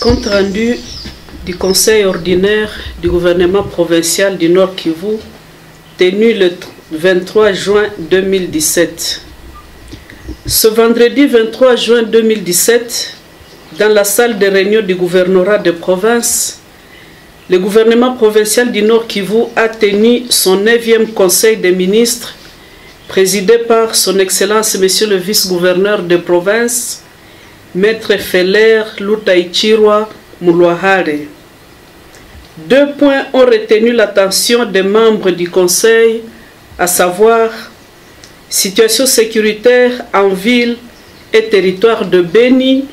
Compte rendu du Conseil ordinaire du gouvernement provincial du Nord Kivu, tenu le 23 juin 2017. Ce vendredi 23 juin 2017, dans la salle de réunion du gouvernorat de province, le gouvernement provincial du Nord Kivu a tenu son 9e Conseil des ministres, présidé par son Excellence Monsieur le vice-gouverneur de province, Maître Feller Lutaichirwa Mulwahare. 2 points ont retenu l'attention des membres du Conseil, à savoir situation sécuritaire en ville et territoire de Beni,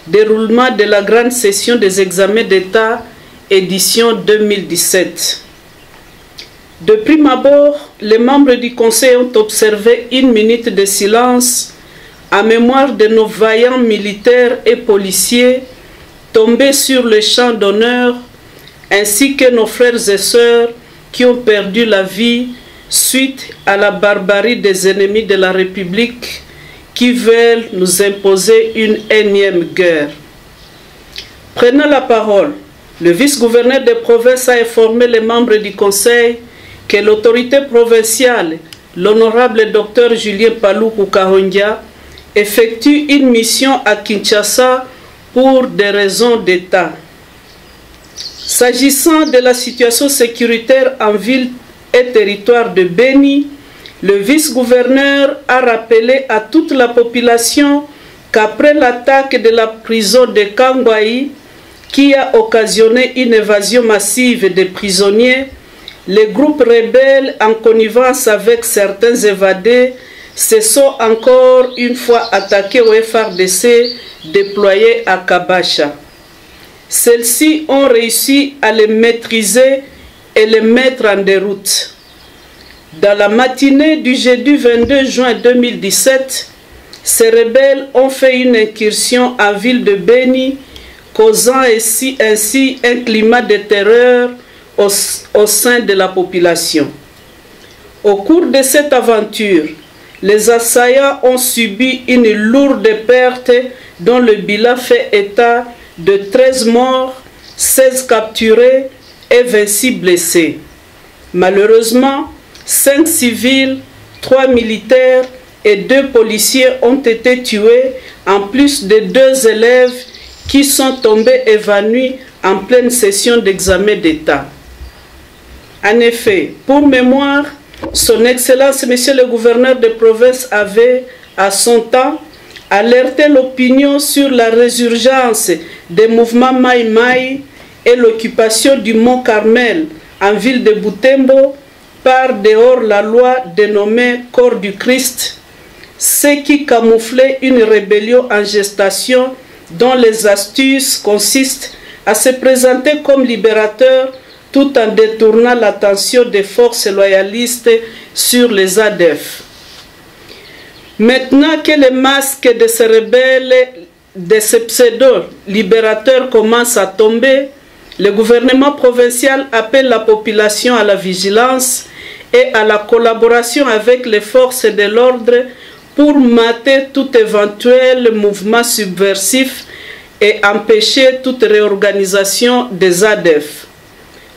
déroulement de la grande session des examens d'État édition 2017. De prime abord, les membres du Conseil ont observé 1 minute de silence en mémoire de nos vaillants militaires et policiers tombés sur le champ d'honneur, ainsi que nos frères et sœurs qui ont perdu la vie suite à la barbarie des ennemis de la République qui veulent nous imposer une énième guerre. Prenant la parole, le vice-gouverneur de province a informé les membres du Conseil que l'autorité provinciale, l'honorable Dr Julien Paluku Kahongia, effectue une mission à Kinshasa pour des raisons d'État. S'agissant de la situation sécuritaire en ville et territoire de Beni, le vice-gouverneur a rappelé à toute la population qu'après l'attaque de la prison de Kangwaï, qui a occasionné une évasion massive des prisonniers, les groupes rebelles, en connivence avec certains évadés, se sont encore une fois attaqués au FARDC déployé à Kabasha. Celles-ci ont réussi à les maîtriser et les mettre en déroute. Dans la matinée du jeudi 22 juin 2017, ces rebelles ont fait une incursion en ville de Beni, causant ainsi un climat de terreur au sein de la population. Au cours de cette aventure, les assaillants ont subi une lourde perte dont le bilan fait état de 13 morts, 16 capturés et 26 blessés. Malheureusement, 5 civils, 3 militaires et 2 policiers ont été tués, en plus de 2 élèves qui sont tombés évanouis en pleine session d'examen d'État. En effet, pour mémoire, son Excellence Monsieur le gouverneur de province avait, à son temps, alerté l'opinion sur la résurgence des mouvements Maï-Maï et l'occupation du Mont Carmel en ville de Butembo par des hors-la-loi dénommés Corps du Christ, ce qui camouflait une rébellion en gestation dont les astuces consistent à se présenter comme libérateurs tout en détournant l'attention des forces loyalistes sur les ADF. Maintenant que les masques de ces rebelles, de ces pseudo-libérateurs commencent à tomber, le gouvernement provincial appelle la population à la vigilance et à la collaboration avec les forces de l'ordre pour mater tout éventuel mouvement subversif et empêcher toute réorganisation des ADF.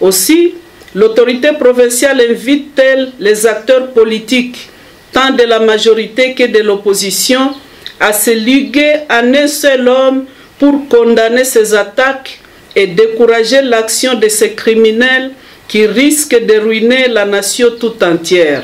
Aussi, l'autorité provinciale invite-t-elle les acteurs politiques, tant de la majorité que de l'opposition, à se liguer en un seul homme pour condamner ces attaques et décourager l'action de ces criminels qui risquent de ruiner la nation tout entière.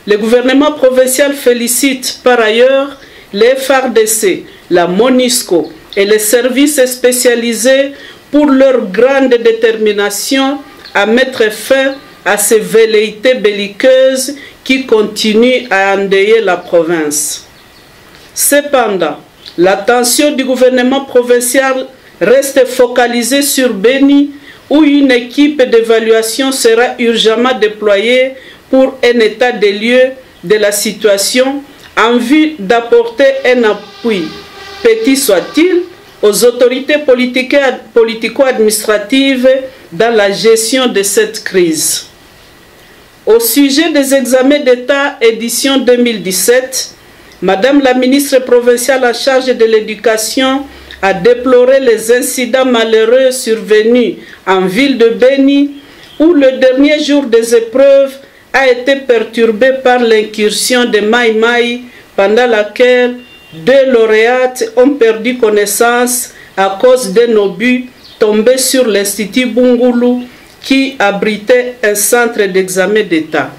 Le gouvernement provincial félicite par ailleurs les FARDC, la MONUSCO et les services spécialisés pour leur grande détermination à mettre fin à ces velléités belliqueuses qui continuent à endeuiller la province. Cependant, l'attention du gouvernement provincial reste focalisée sur Beni, où une équipe d'évaluation sera urgemment déployée pour un état des lieux de la situation en vue d'apporter un appui, petit soit-il, aux autorités politico-administratives dans la gestion de cette crise. Au sujet des examens d'État édition 2017, Madame la ministre provinciale en charge de l'éducation a déploré les incidents malheureux survenus en ville de Béni, où le dernier jour des épreuves a été perturbé par l'incursion des Maï-Maï, pendant laquelle 2 lauréates ont perdu connaissance à cause d'un obus tombé sur l'Institut Bungulu qui abritait un centre d'examen d'État.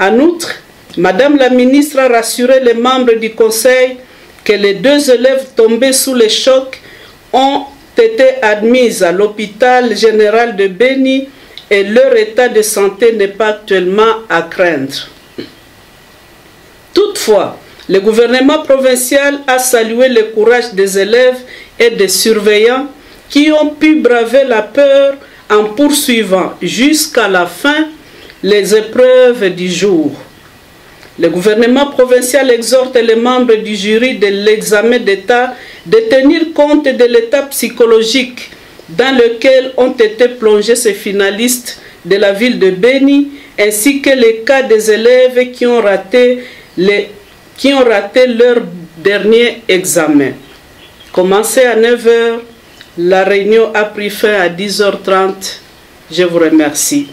En outre, Madame la ministre a rassuré les membres du Conseil que les 2 élèves tombés sous les chocs ont été admis à l'hôpital général de Béni et leur état de santé n'est pas actuellement à craindre. Toutefois, le gouvernement provincial a salué le courage des élèves et des surveillants qui ont pu braver la peur en poursuivant jusqu'à la fin les épreuves du jour. Le gouvernement provincial exhorte les membres du jury de l'examen d'État de tenir compte de l'état psychologique dans lequel ont été plongés ces finalistes de la ville de Béni, ainsi que les cas des élèves qui ont raté leur dernier examen. Commencé à 9 h, la réunion a pris fin à 10 h 30. Je vous remercie.